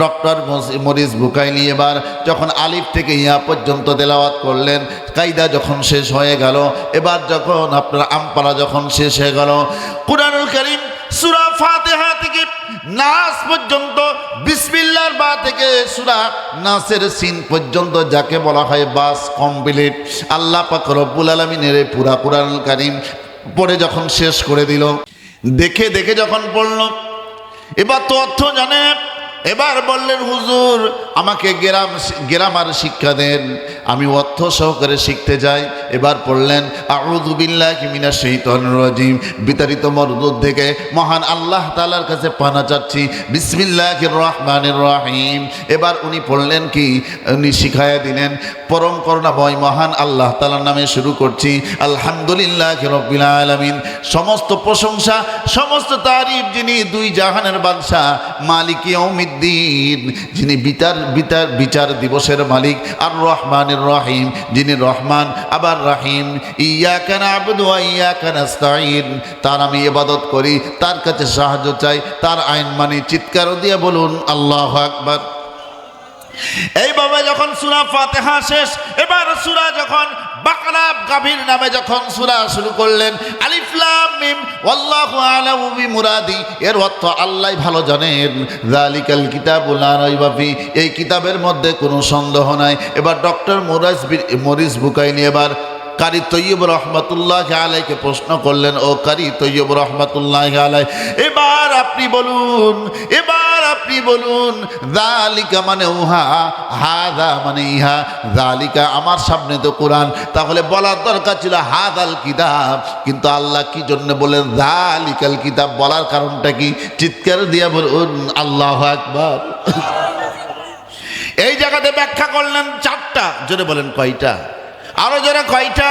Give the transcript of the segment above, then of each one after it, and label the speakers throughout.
Speaker 1: Doctor Morris Bucaille এবার যখন আলিফ থেকে ইয়া পর্যন্ত তেলাওয়াত করলেন, কায়দা যখন শেষ হয়ে গেল, এবার যখন আপনার আমপারা যখন শেষ হয়ে গেল, কুরআনুল কারীম সূরা ফাতিহা থেকে নাস পর্যন্ত, বিসমিল্লাহর বা থেকে সূরা নাসের সিন পর্যন্ত যাকে বলা হয় বাস কমপ্লিট। আল্লাহ পাক রব্বুল আলামিনের পুরা কুরআনুল কারীম পড়ে যখন শেষ করে দিল, দেখে দেখে যখন পড়ল, এবার তো অর্থ জানে। এবার বললেন, হুজুর আমাকে গ্রামার শিক্ষা দেন, আমি অর্থ সহকারে শিখতে যাই। এবার পড়লেন, আউযু বিল্লাহি মিনাশ শাইতানির রাজিম, বিতাড়িত মরদুদ থেকে মহান আল্লাহ তাআলার কাছে পানা চাচ্ছি, বিসমিল্লাহির রহমানির রহিম। এবার উনি পড়লেন কি, উনি শিখাইয়া দিলেন, পরম করুণাময় মহান আল্লাহ তাআলার নামে শুরু করছি, আলহামদুলিল্লাহি রাব্বিল আলামিন। সমস্ত প্রশংসা, সমস্ত তারিফ যিনি দুই জাহানের বাদশা, মালিক ইয়াউমিদ্দিন, যিনি বিচার দিবসের মালিক, আর রহমানির রহিম, যিনি রহমান আবার রহিম। ইয়াকা না'বুদু ওয়া ইয়াকা নাস্তাঈন, তার আমি ইবাদত করি, তার কাছে সাহায্য চাই, তার আইন মানি। চিৎকার দিয়ে বলুন আল্লাহু আকবার। এইভাবে যখন সূরা ফাতিহা শেষ, এবার সূরা যখন বাকারা গাভীর নামে যখন সূরা শুরু করলেন, আলিফ লাম মিম ওয়াল্লাহু আ'লামু বিমুরাদি, এর অর্থ আল্লাহই ভালো জানেন। যালিকাল কিতাবু লা রাইবা ফি, এই কিতাবের মধ্যে কোনো সন্দেহ নাই। এবার ডক্টর মরিস বুকাইনি এবার কারি তৈয়ব রহমাতুল্লাহি আলাইহিকে প্রশ্ন করলেন, ও কারি তৈয়ব রহমাতুল্লাহি আলাইহি, এবার আপনি বলুন, যালিকা মানে উহা, হাযা মানে ইহা, যালিকা আমার সামনে তো কোরআন, তাহলে বলার দরকার ছিল হাযাল কিতাব, কিন্তু আল্লাহ কি জন্য বলেন যালিকাল কিতাব, বলার কারণটা কি? চিৎকার দিয়ে বলুন আল্লাহু আকবার। এই জায়গাতে ব্যাখ্যা করলেন চারটা, জোরে বলেন কয়টা? আরো যারা কয়টা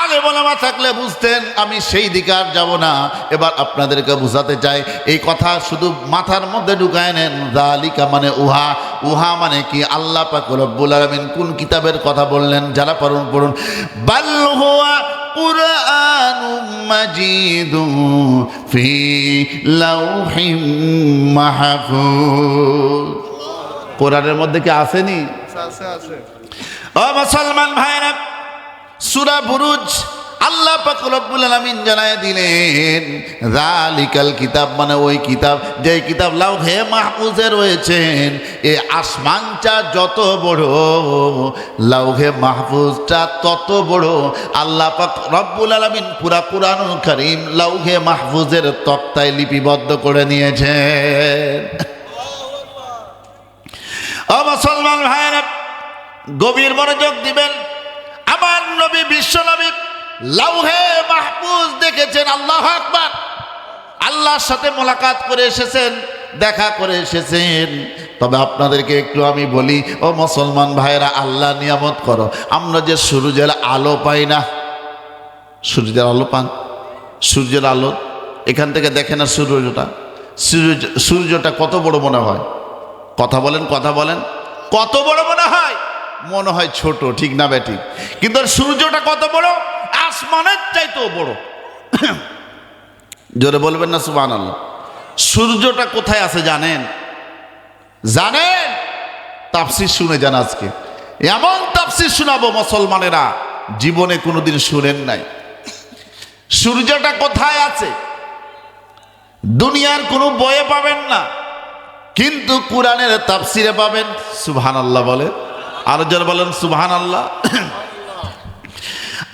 Speaker 1: আগে ওলামা থাকলে বুঝতেন, আমি সেই দিকে আর যাব না। এবার আপনাদেরকে বুঝাতে চাই, এই কথা শুধু মাথার মধ্যে ঢুকায় নেন। যালিকা মানে উহা, উহা মানে কি? আল্লাহ পাক রব্বুল আলামিন কোন কিতাবের কথা বললেন? যারা পড়ুন। বাল হুয়া কুরআনুম মাজিদুন ফি লাউহিম মাহফুজ। কোরআনের মধ্যে কি আসেনি? আছে। ও মুসলমান ভাইরা, সূরা বুরুজ আল্লাহ পাক রব্বুল আলামিন জানায় দিলেন, যালিকাল কিতাব মানে ওই কিতাব, যেই কিতাব লাউহে মাহফুজে রয়েছেন। এই আসমানটা যত বড়, লাউহে মাহফুজটা তত বড়। আল্লাহ পাক রব্বুল আলামিন পুরা কুরআনুল কারীম লাউহে মাহফুজের তক্তায় লিপিবদ্ধ করে নিয়েছেন। ও মুসলমান ভাইরা, গভীর মনোযোগ দিবেন। আমার নবী, বিশ্ব নবী লাউহে মাহফুজ দেখেছেন। আল্লাহু আকবার। আল্লাহর সাথে মোলাকাত করে এসেছেন, দেখা করে এসেছেন। তবে আপনাদেরকে একটু আমি বলি, ও মুসলমান ভাইরা, আল্লাহ নিয়ামত করো, আমরা যে সূর্যের আলো পাই না, সূর্যের আলো পান, সূর্যের আলো এখান থেকে দেখে না, সূর্যটা কত বড় মনে হয়? কথা বলেন কত বড় মনে হয়? মনে হয় ছোট, ঠিক না বেটি? কিন্তু সূর্যটা কত বড়? আসমানের চাইতেও বড়। জোরে বলবেন না সুবহানাল্লাহ। সূর্যটা কোথায় আছে জানেন? তাফসীর শুনে যান। আজকে এমন তাফসীর শোনাবো মুসলমানেরা জীবনে কোনোদিন শুনেন নাই। সূর্যটা কোথায় আছে দুনিয়ার কোনো বইয়ে পাবেন না, কিন্তু কোরআনের তাফসীরে পাবেন। সুবহানাল্লাহ বলে, আর যারা বলেন সুবহানাল্লাহ।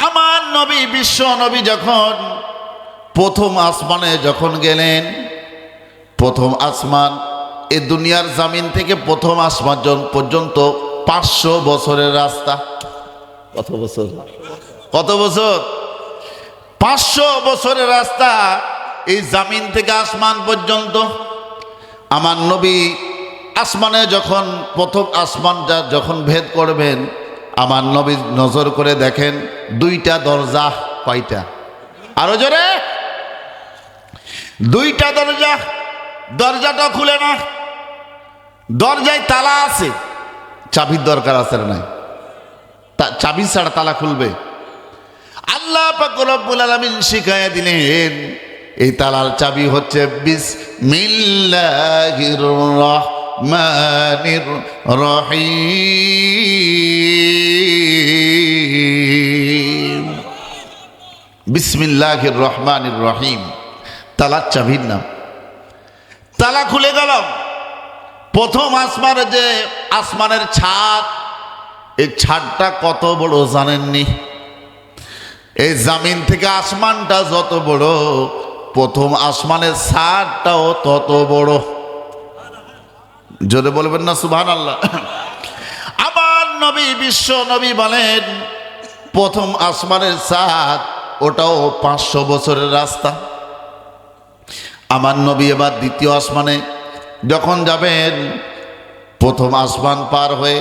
Speaker 1: আমার নবী, বিশ্ব নবী যখন প্রথম আসমানে যখন গেলেন, প্রথম আসমান, এই দুনিয়ার জামিন থেকে প্রথম আসমান পর্যন্ত 500 বছরের রাস্তা। কত বছর? 500 বছরের রাস্তা এই জামিন থেকে আসমান পর্যন্ত। আমার নবী আসমানে যখন প্রথম আসমানটা যখন ভেদ করবেন, আমার নবী নজর করে দেখেন 2টা দরজা। কয়টা? আরো জোরে। 2টা দরজা। দরজাটা খুলে না, দরজায় তালা আছে, চাবির দরকার আছে না? নাই, চাবি ছাড়া তালা খুলবে? আল্লাহ পাক রব্বুল আলামিন শিখাইয়া দিলেন, এই তালার চাবি হচ্ছে বিসমিল্লাহির রহমানির রহিম। বিসমিল্লাহির রহমানির রহিম। তালার চাবির নাম। তালা খুলে গেল। প্রথম আসমানের যে আসমানের ছাদ, এই ছাদটা কত বড় জানেননি? এই জমিন থেকে আসমানটা যত বড়, প্রথম আসমানের ছাদটাও তত বড়। জোরে বলবেন না সুবহানাল্লাহ। আবার নবী, বিশ্ব নবী বলেন প্রথম আসমানের ছাদ ওটাও 500 বছরের রাস্তা। আমার নবী এবার দ্বিতীয় আসমানে যখন যাবেন, প্রথম আসমান পার হয়ে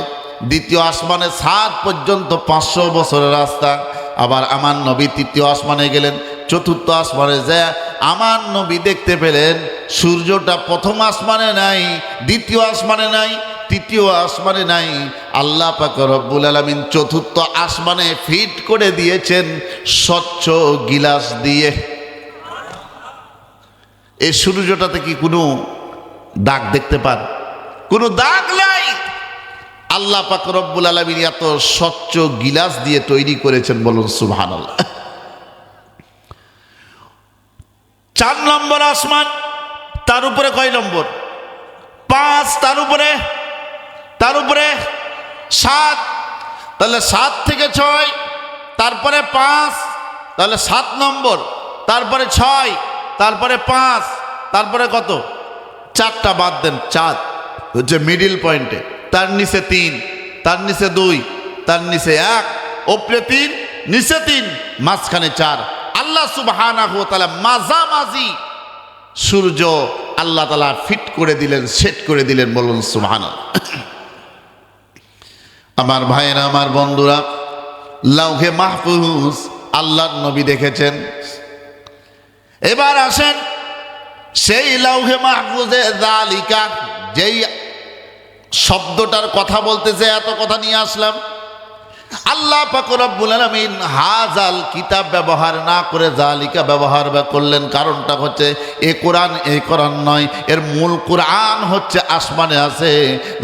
Speaker 1: দ্বিতীয় আসমানের ছাদ পর্যন্ত 500 বছরের রাস্তা। আবার আমার নবী তৃতীয় আসমানে গেলেন। চতুর্থ আসমানে যায় আমার নবী দেখতে পেলেন সূর্যটা প্রথম আসমানে নাই, দ্বিতীয় আসমানে নাই, তৃতীয় আসমানে নাই। আল্লাহ পাক রব্বুল আলামিন চতুর্থ আসমানে ফিট করে দিয়েছেন স্বচ্ছ গিলাস দিয়ে। এই সূর্যটাতে কি কোনো দাগ দেখতে পান? কোনো দাগ নাই। আল্লাহ পাক রব্বুল আলামিন এত স্বচ্ছ গিলাস দিয়ে তৈরি করেছেন, বলুন সুবহানাল্লাহ। 4 নম্বর আসমান, তার উপরে কয় নম্বর? 5। তার উপরে 7। তাহলে 7 থেকে 6, তারপরে 5, তাহলে 7 নম্বর, তারপরে 6, তারপরে 5, তারপরে কত? 4টা বাদ দেন। 4 হচ্ছে মিডিল পয়েন্টে, তার নিচে 3, তার নিচে 2, তার নিচে 1, উপরে 3, নিচে 3, মাঝখানে 4। আল্লাহ সুবহানাহু ওয়া তাআলা মাঝামাঝি সূর্য আল্লাহ তাআলা ফিট করে দিলেন, সেট করে দিলেন, বলুন সুবহানাল্লাহ। আমার ভাইরা, আমার বন্ধুরা, লাউহে মাহফুজ আল্লাহর নবী দেখেছেন। এবার আসেন সেই লাউহে মাহফুজে যালিকা, যেই শব্দটার কথা বলতে যে এত কথা নিয়ে আসলাম, আল্লাহ পাক রব্বুল আলামিন হাজাল কিতাব ব্যবহার না করে যালিকা ব্যবহার করলেন। কারণটা হচ্ছে এই কোরআন নয়, এর মূল কোরআন হচ্ছে আসমানে আছে,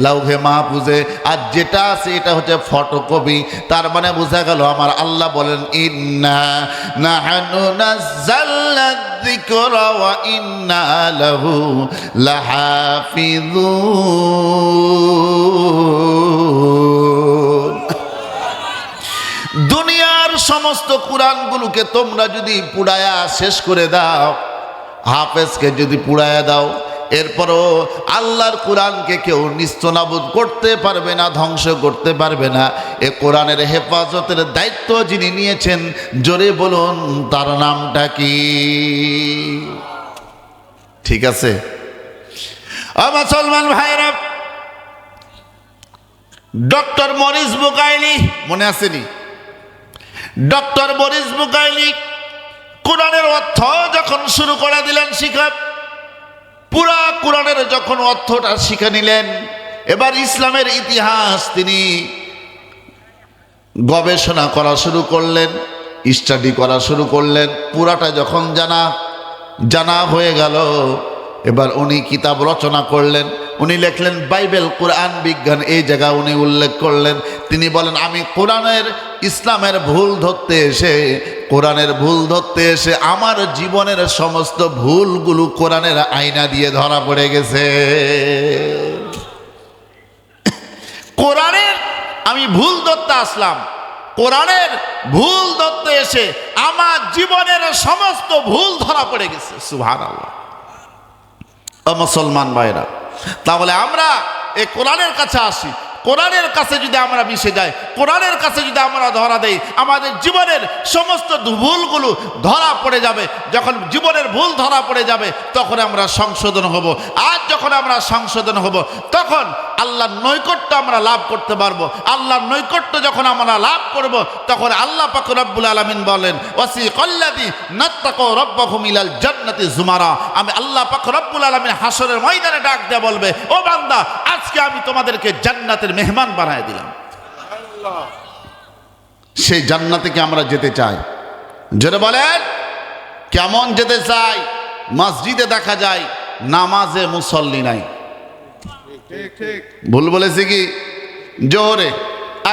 Speaker 1: লাউহে মাহফুজে, আর যেটা আছে এটা হচ্ছে ফটোকপি। তার মানে বোঝা গেল আমার আল্লাহ বলেন ইন্না নাহনু নাযালনা যিকরা ওয়া ইন্না লাহু লাহাফিজুন। দুনিয়ার সমস্ত কোরআনগুলোকে তোমরা যদি পুড়ায়া শেষ করে দাও, হাফেজকে যদি পুড়ায়া দাও, এরপরও আল্লাহর কোরআনকে কেউ নিস্তেনাবুদ করতে পারবে না, ধ্বংস করতে পারবে না। এ কোরআনের হেফাজতের দায়িত্ব যিনি নিয়েছেন, জোরে বলুন তার নামটা কি? ঠিক আছে মুসলমান ভাইরা, ডক্টর মরিস বুকাইলি, মনে আসেনি? ডক্টর মরিস বুকাইলি কোরআনের অর্থ যখন শুরু করে দিলেন শিখা, পুরা কোরআনের যখন অর্থটা শিখে নিলেন, এবার ইসলামের ইতিহাস তিনি গবেষণা করা শুরু করলেন, স্টাডি করা শুরু করলেন। পুরাটা যখন জানা হয়ে গেল, এবার উনি কিতাব রচনা করলেন। উনি লিখলেন বাইবেল, কোরআন, বিজ্ঞান। এই জায়গা উনি উল্লেখ করলেন। তিনি বলেন আমি ইসলামের ভুল ধরতে এসে আমার জীবনের সমস্ত ভুলগুলো কোরআনের আয়না দিয়ে ধরা পড়ে গেছে। কোরআনের আমি ভুল ধরতে আসলাম, কোরআনের ভুল ধরতে এসে আমার জীবনের সমস্ত ভুল ধরা পড়ে গেছে। সুবহানাল্লাহ। মুসলমান ভাইরা, তাহলে আমরা এই কোরআনের কাছে আসি। কোরআনের কাছে যদি আমরা মিশে যাই, কোরআনের কাছে যদি আমরা ধরা দেই, আমাদের জীবনের সমস্ত ভুলগুলো ধরা পড়ে যাবে। যখন জীবনের ভুল ধরা পড়ে যাবে, তখন আমরা সংশোধন হব। আর যখন আমরা সংশোধন হব, তখন আল্লাহর নৈকট্য আমরা লাভ করতে পারবো। আল্লাহর নৈকট্য যখন আমরা লাভ করব, তখন আল্লাহ পাক রব্বুল আলামিন বলেন ওয়াসিকাল্লাযী নাত্তাকু রাব্বাহুম ইলাল জান্নাতি যুমারা। আমি আল্লাহ পাক রব্বুল আলামিন হাসরের ময়দানে ডাক দিয়ে বলবে, ও বান্দা, আজকে আমি তোমাদেরকে জান্নাতের মেহমান বানায় দিলাম। সেই জান্নাতে কি আমরা যেতে চাই? যারা বলেন কেমন যেতে চাই? মসজিদে দেখা যায় নামাজে মুসল্লি নাই, ভুল বলেছি কি? জোহরে,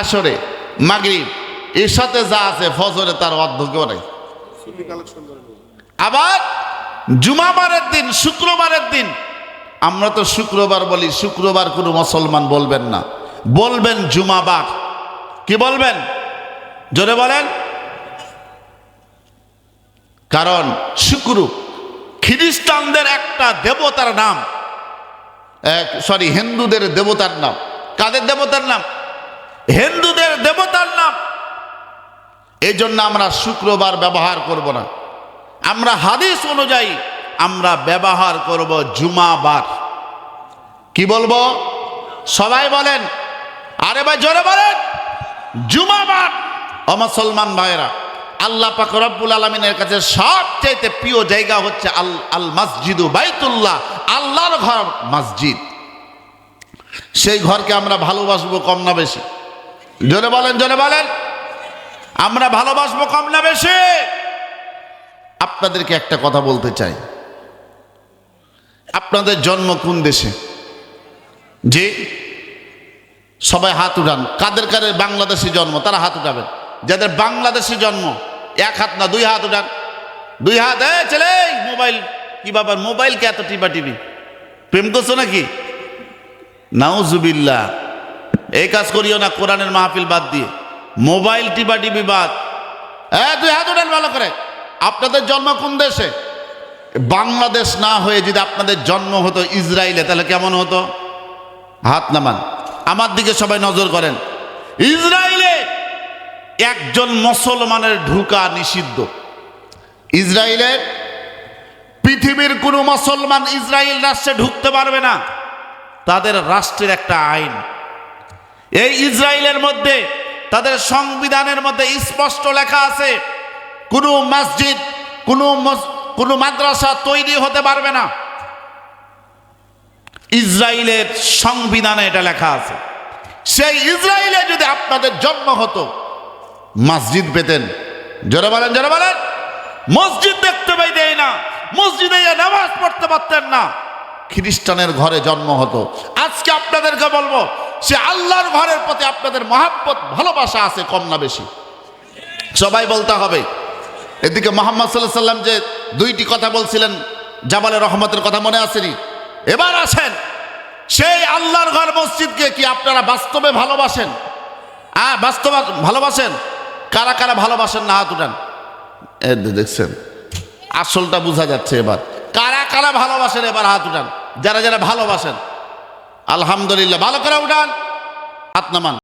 Speaker 1: আসরে, মাগরিব, এর সাথে যা আছে ফজরে তার অর্ধেকও নাই। আবার জুমাবারের দিন, শুক্রবারের দিন, আমরা তো শুক্রবার বলি, শুক্রবার কোনো মুসলমান বলবেন না, বলবেন জুমাবার। কি বলবেন? জোরে বলেন। কারণ শুক্র খ্রিস্টানদের একটা দেবতার নাম, সরি হিন্দুদের দেবতার নাম। কাদের দেবতার নাম? হিন্দুদের দেবতার নাম। এই জন্য আমরা শুক্রবার ব্যবহার করব না। আমরা হাদিস অনুযায়ী আমরা ব্যবহার করব জুমাবার। কি বলবো? সবাই বলেন, আরে ভাই জোরে বলেন, জুমাবার। ও মুসলমান ভাইরা, আল্লাহ পাক রব্বুল আলামিনের কাছে সবচেয়ে প্রিয় জায়গা হচ্ছে আল মসজিদু বাইতুল্লাহ, আল্লাহর ঘর মসজিদ। সেই ঘরকে আমরা ভালোবাসবো কম না বেশি? জোরে বলেন, জোরে বলেন। আমরা ভালোবাসবো কম না বেশি? আপনাদেরকে একটা কথা বলতে চাই, আপনাদের জন্ম কোন দেশে? জি, সবাই হাত উঠান। কাদের কাদের বাংলাদেশি জন্ম তারা হাত উঠাবেন। যাদের বাংলাদেশি জন্ম এক হাত না দুই হাত উঠান। দুই হাত। ছেলে মোবাইল কি বাবা, মোবাইলকে এত টিপা টিপি প্রেম করছো নাকি? নাউজুবিল্লাহ, এই কাজ করিও না। কোরআনের মাহফিল বাদ দিয়ে মোবাইল টিপা টিপি বাদ। দুই হাত উঠান ভালো করে। আপনাদের জন্ম কোন দেশে? বাংলাদেশ না হয়ে যদি আপনাদের জন্ম হতো ইসরায়েলে, তাহলে কেমন হতো? হাত নামান, আমার দিকে সবাই নজর করেন। ইসরায়েলে একজন মুসলমানের ঢুকা নিষিদ্ধ। ইসরায়েলে পৃথিবীর কোনো মুসলমান ইসরায়েল রাষ্ট্রে ঢুকতে পারবে না। তাদের রাষ্ট্রের একটা আইন। এই ইসরায়েলের মধ্যে, তাদের সংবিধানের মধ্যে স্পষ্ট লেখা আছে, কোনো মসজিদ, কোনো মাদ্রাসা তৈরি হতে পারবে না। ইসরায়েলের সংবিধানে এটা লেখা আছে। সেই ইসরায়েলে যদি আপনাদের জন্ম হতো, মসজিদ পেতেন। জোরে বলেন, জোরে বলেন। মসজিদ দেখতে পাইতেই না, মসজিদে নামাজ পড়তে পারতেন না। খ্রিস্টানের ঘরে জন্ম হতো। আজকে আপনাদেরকে বলবো, সে আল্লাহর ঘরের প্রতি আপনাদের মহাব্বত, ভালোবাসা আছে কম না বেশি? সবাই বলতে হবে। এদিকে মুহাম্মদ সাল্লাল্লাহু আলাইহি ওয়াসাল্লাম যে দুইটি কথা বলছিলেন, জাবালে রহমতের কথা মনে আসেনি? এবার আসেন, সেই আল্লাহর ঘর মসজিদকে কি আপনারা বাস্তবে ভালোবাসেন? বাস্তবে ভালোবাসেন? কারা কারা ভালোবাসেন না হাত উঠান। দেখছেন, আসলটা বোঝা যাচ্ছে। এবার কারা কারা ভালোবাসেন এবার হাত উঠান। যারা যারা ভালোবাসেন আলহামদুলিল্লাহ, ভালো করে উঠান, হাত নামান।